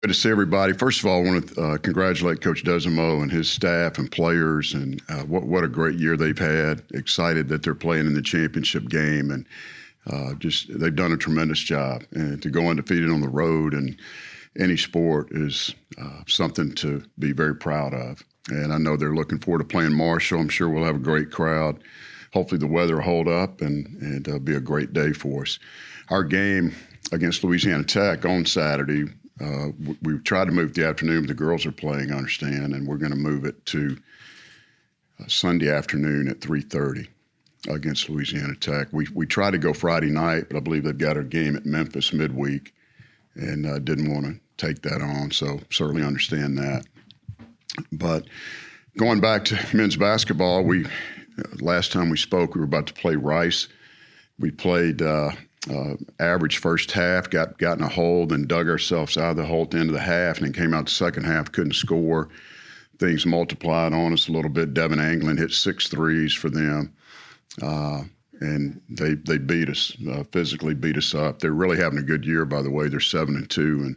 Good to see everybody. First of all, I want to congratulate Coach Desimo and his staff and players, and what a great year they've had. Excited that they're playing in the championship game, and just they've done a tremendous job. And to go undefeated on the road in any sport is something to be very proud of. And I know they're looking forward to playing Marshall. I'm sure we'll have a great crowd. Hopefully the weather will hold up and be a great day for us. Our game against Louisiana Tech on Saturday, we tried to move the afternoon, but the girls are playing, I understand, and we're going to move it to Sunday afternoon at 3:30 against Louisiana Tech. We tried to go Friday night, but I believe they've got a game at Memphis midweek and didn't want to take that on, so certainly understand that. But going back to men's basketball, last time we spoke, we were about to play Rice. We played average first half, got in a hole, then dug ourselves out of the hole at the end of the half, and then came out the second half, couldn't score. Things multiplied on us a little bit. Devin Anglin hit 6 threes for them, and they beat us, physically beat us up. They're really having a good year, by the way. They're 7-2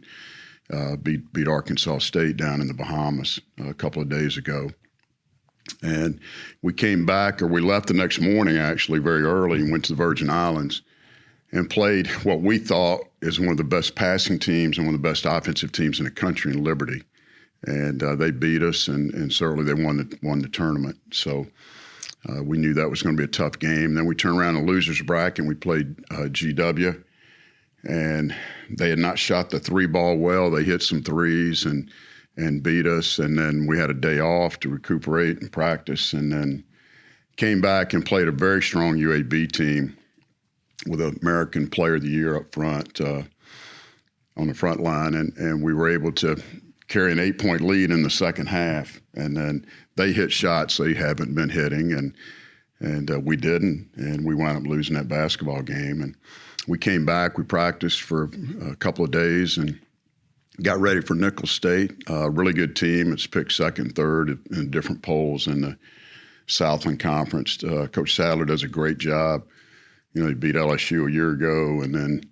and beat Arkansas State down in the Bahamas a couple of days ago. And we came back, or we left the next morning, actually, very early, and went to the Virgin Islands and played what we thought is one of the best passing teams and one of the best offensive teams in the country in Liberty. And they beat us, and certainly they won the tournament. So we knew that was going to be a tough game. Then we turned around in the losers bracket, and we played GW. And they had not shot the three ball well. They hit some threes and beat us. And then we had a day off to recuperate and practice, and then came back and played a very strong UAB team with an American Player of the Year up front on the front line. And we were able to carry an 8-point lead in the second half. And then they hit shots they haven't been hitting, and we didn't. And we wound up losing that basketball game. And we came back, we practiced for a couple of days and got ready for Nicholls State, a really good team. It's picked second, third in different polls in the Southland Conference. Coach Sadler does a great job. You know, they beat LSU a year ago, and then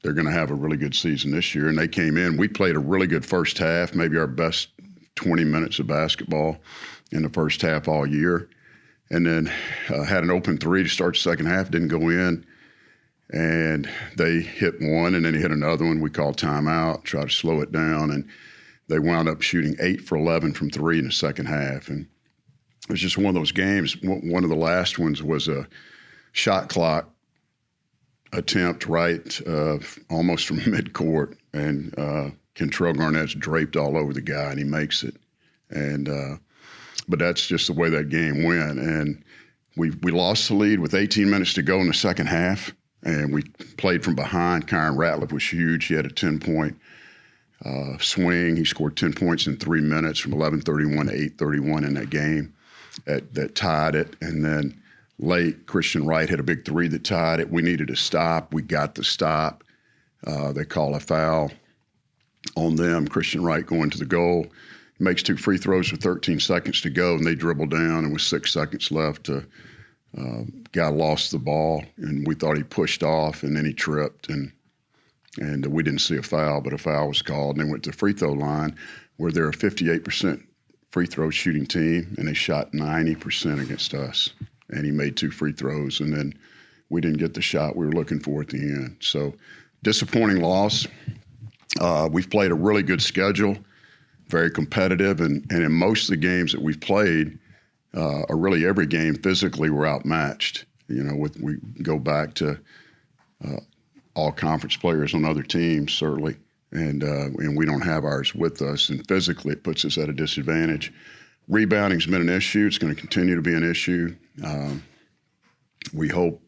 they're going to have a really good season this year. And they came in. We played a really good first half, maybe our best 20 minutes of basketball in the first half all year. And then had an open three to start the second half, didn't go in. And they hit one, and then he hit another one. We called timeout, tried to slow it down, and they wound up shooting 8 for 11 from three in the second half. And it was just one of those games. One of the last ones was a shot clock attempt almost from midcourt, and Kentrell Garnett's draped all over the guy, and he makes it. And but that's just the way that game went. And we lost the lead with 18 minutes to go in the second half. And we played from behind. Kyron Ratliff was huge. He had a 10-point swing. He scored 10 points in 3 minutes from 11:31 to 8:31 in that game that tied it. And then late, Christian Wright hit a big three that tied it. We needed a stop. We got the stop. They call a foul on them. Christian Wright going to the goal. Makes 2 free throws with 13 seconds to go, and they dribble down, and with 6 seconds left guy lost the ball, and we thought he pushed off, and then he tripped, and we didn't see a foul, but a foul was called, and they went to the free throw line, where they're a 58% free throw shooting team, and they shot 90% against us, and he made 2 free throws, and then we didn't get the shot we were looking for at the end. So disappointing loss. We've played a really good schedule, very competitive, and in most of the games that we've played, or really every game physically, we're outmatched. You know, we go back to all conference players on other teams, certainly, and we don't have ours with us. And physically, it puts us at a disadvantage. Rebounding's been an issue. It's going to continue to be an issue. We hope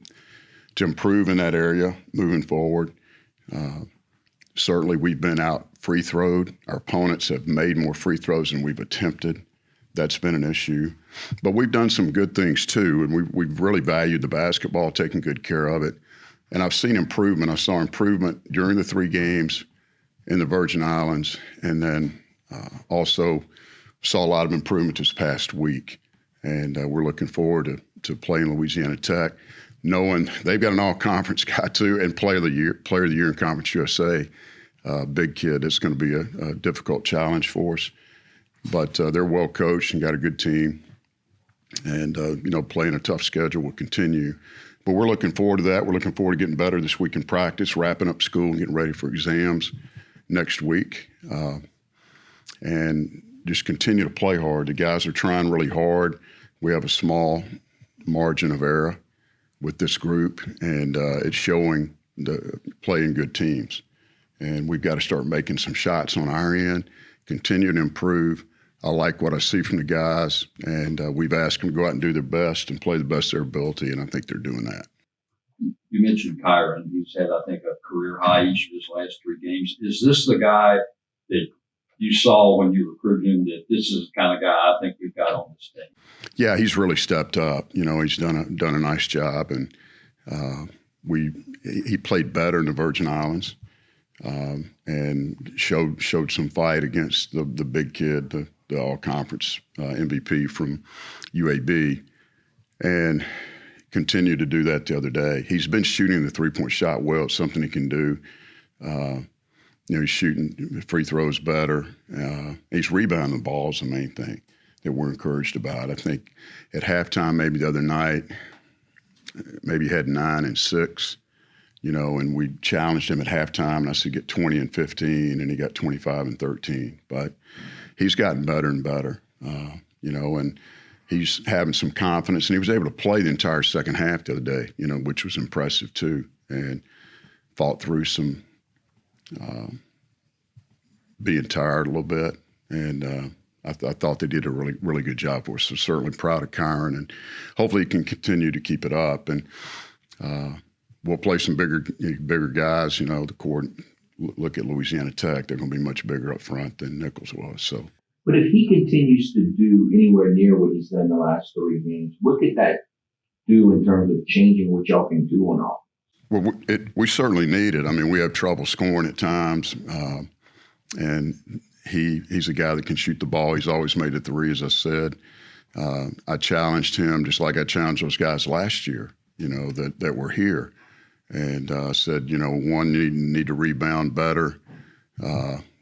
to improve in that area moving forward. Certainly, we've been out free throwed. Our opponents have made more free throws than we've attempted. That's been an issue. But we've done some good things, too, and we've really valued the basketball, taken good care of it. And I've seen improvement. I saw improvement during the 3 games in the Virgin Islands, and then also saw a lot of improvement this past week. And we're looking forward to playing Louisiana Tech, knowing they've got an all-conference guy, too, and player of the year in Conference USA. big kid. It's going to be a difficult challenge for us. But they're well coached and got a good team. And, playing a tough schedule will continue. But we're looking forward to that. We're looking forward to getting better this week in practice, wrapping up school and getting ready for exams next week. And just continue to play hard. The guys are trying really hard. We have a small margin of error with this group, and it's showing playing good teams. And we've got to start making some shots on our end, continue to improve. I like what I see from the guys, and we've asked them to go out and do their best and play the best of their ability, and I think they're doing that. You mentioned Kyron. He's had, I think, a career high each of his last 3 games. Is this the guy that you saw when you recruited him, that this is the kind of guy I think we've got on this team? Yeah, he's really stepped up. He's done a nice job, and he played better in the Virgin Islands and showed some fight against the big kid, the all-conference MVP from UAB, and continued to do that the other day. He's been shooting the three-point shot well. It's something he can do. He's shooting free throws better. He's rebounding the ball is the main thing that we're encouraged about. I think at halftime, maybe the other night, maybe he had 9 and 6, and we challenged him at halftime, and I said, get 20 and 15, and he got 25 and 13. But he's gotten better and better, and he's having some confidence, and he was able to play the entire second half the other day, which was impressive too, and fought through some being tired a little bit, and I thought they did a really, really good job for us. So certainly proud of Kyron, and hopefully he can continue to keep it up. And we'll play some bigger guys. The court. Look at Louisiana Tech; they're going to be much bigger up front than Nichols was. So, but if he continues to do anywhere near what he's done the last 3 games, what could that do in terms of changing what y'all can do on offense? Well, we certainly need it. I mean, we have trouble scoring at times, and he's a guy that can shoot the ball. He's always made a 3, as I said. I challenged him just like I challenged those guys last year, that were here. And I said, one, you need to rebound better.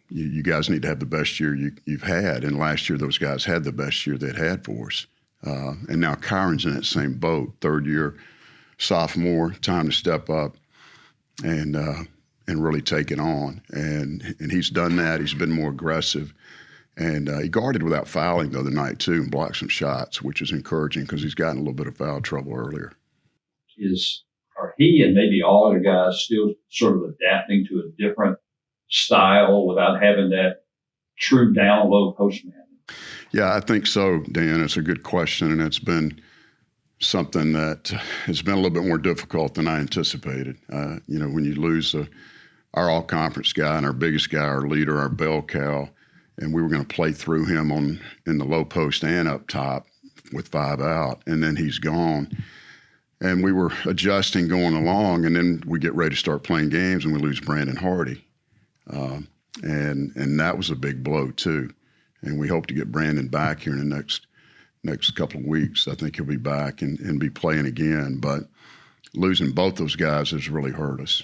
You guys need to have the best year you've had. And last year, those guys had the best year they'd had for us. And now Kyron's in that same boat, 3rd year, sophomore, time to step up and really take it on. And he's done that. He's been more aggressive. And he guarded without fouling the other night, too, and blocked some shots, which is encouraging because he's gotten a little bit of foul trouble earlier. Are he and maybe all other guys still sort of adapting to a different style without having that true down-low post man? Yeah, I think so, Dan. It's a good question, and it's been something that has been a little bit more difficult than I anticipated. When you lose our all-conference guy and our biggest guy, our leader, our bell cow, and we were going to play through him in the low post and up top with 5 out, and then he's gone. And we were adjusting going along, and then we get ready to start playing games, and we lose Brandon Hardy. And that was a big blow, too. And we hope to get Brandon back here in the next couple of weeks. I think he'll be back and be playing again. But losing both those guys has really hurt us.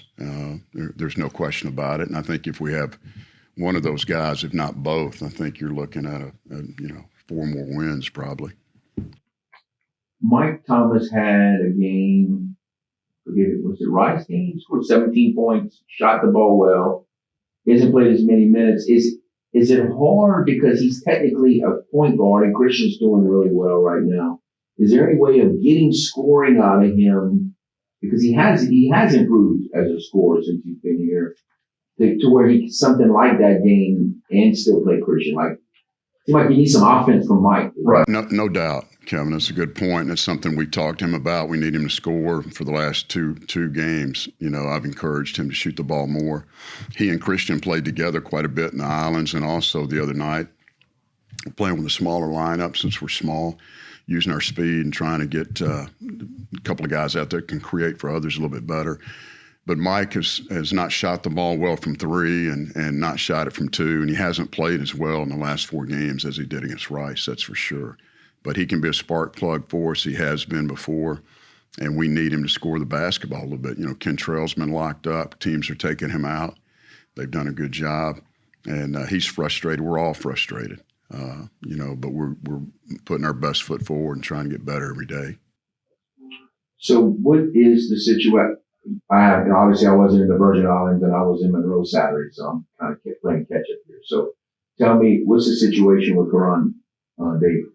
There's no question about it. And I think if we have one of those guys, if not both, I think you're looking at 4 more wins probably. Mike Thomas had a game, was it Rice game? He scored 17 points, shot the ball well. He hasn't played as many minutes. Is it hard because he's technically a point guard and Christian's doing really well right now? Is there any way of getting scoring out of him? Because he has improved as a scorer since he's been here to where he something like that game and still play Christian. Seems like you need some offense from Mike. Right. No doubt, Kevin. That's a good point. And it's something we talked to him about. We need him to score for the last two games. I've encouraged him to shoot the ball more. He and Christian played together quite a bit in the Islands, and also the other night playing with a smaller lineup since we're small, using our speed and trying to get a couple of guys out there that can create for others a little bit better. But Mike has not shot the ball well from 3 and not shot it from 2, and he hasn't played as well in the last 4 games as he did against Rice, that's for sure. But he can be a spark plug for us. He has been before, and we need him to score the basketball a little bit. Kentrell's been locked up. Teams are taking him out. They've done a good job, and he's frustrated. We're all frustrated, but we're putting our best foot forward and trying to get better every day. So what is the situation? Obviously I wasn't in the Virgin Islands and I was in Monroe Saturday, so I'm kind of playing catch up here. So tell me, what's the situation with Karan Davis?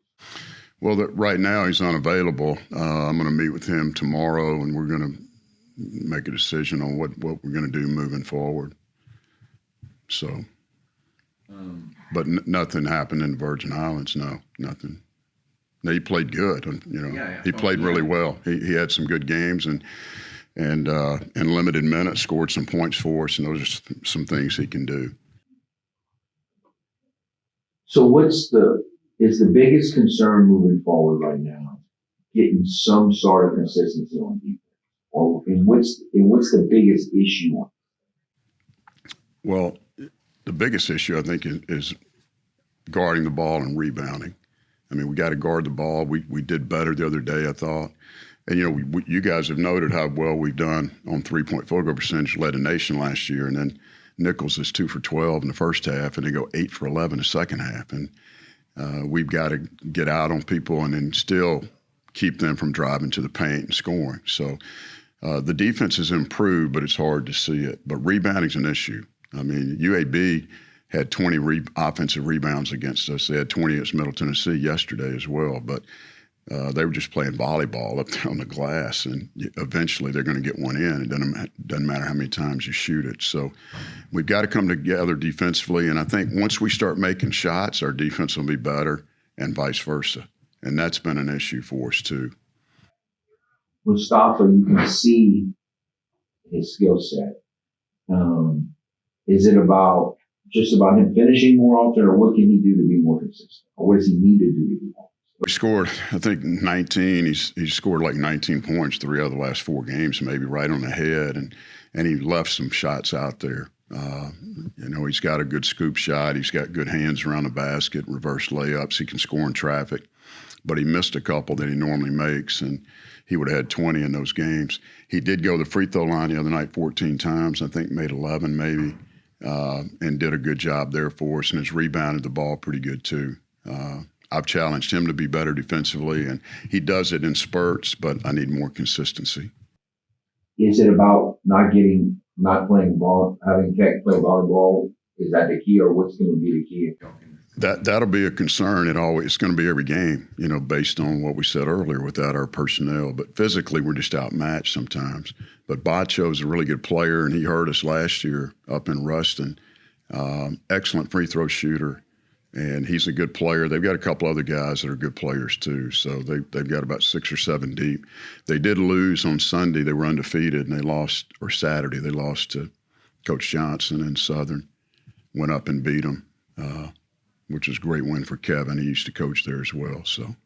Well, right now he's unavailable. I'm going to meet with him tomorrow, and we're going to make a decision on what we're going to do moving forward. So, but nothing happened in the Virgin Islands. No, nothing. No, he played good. He played really well. He had some good games and in limited minutes scored some points for us, and those are some things he can do. So is the biggest concern moving forward right now getting some sort of consistency on defense? And what's the biggest issue? Well, the biggest issue I think is guarding the ball and rebounding. I mean, we got to guard the ball. We did better the other day, I thought. And, you guys have noted how well we've done on three-point field goal percentage, led the nation last year. And then Nichols is 2 for 12 in the first half, and they go 8 for 11 in the second half. And we've got to get out on people and then still keep them from driving to the paint and scoring. So the defense has improved, but it's hard to see it. But rebounding's an issue. I mean, UAB had 20 offensive rebounds against us. They had 20 against Middle Tennessee yesterday as well. But they were just playing volleyball up there on the glass, and eventually they're going to get one in. It doesn't matter how many times you shoot it. So we've got to come together defensively, and I think once we start making shots, our defense will be better and vice versa. And that's been an issue for us too. Mustafa, you can see his skill set. Is it just about him finishing more often, or what can he do to be more consistent? Or what does he need to do to be more consistent? He scored, I think, 19. He's scored like 19 points 3 out of the last 4 games, maybe right on the head, and he left some shots out there. He's got a good scoop shot. He's got good hands around the basket, reverse layups. He can score in traffic, but he missed a couple that he normally makes, and he would have had 20 in those games. He did go to the free throw line the other night 14 times, I think made 11 maybe, and did a good job there for us, and has rebounded the ball pretty good too. I've challenged him to be better defensively, and he does it in spurts, but I need more consistency. Is it about not playing ball, having Keck play volleyball? Is that the key, or what's going to be the key? That'll be a concern. It's going to be every game, based on what we said earlier without our personnel. But physically, we're just outmatched sometimes. But Bacho's a really good player, and he hurt us last year up in Ruston. Excellent free throw shooter. And he's a good player. They've got a couple other guys that are good players too. So they've got about 6 or 7 deep. They did lose on Sunday. They were undefeated, and Saturday they lost to Coach Johnson in Southern. Went up and beat them, which was a great win for Kevin. He used to coach there as well. So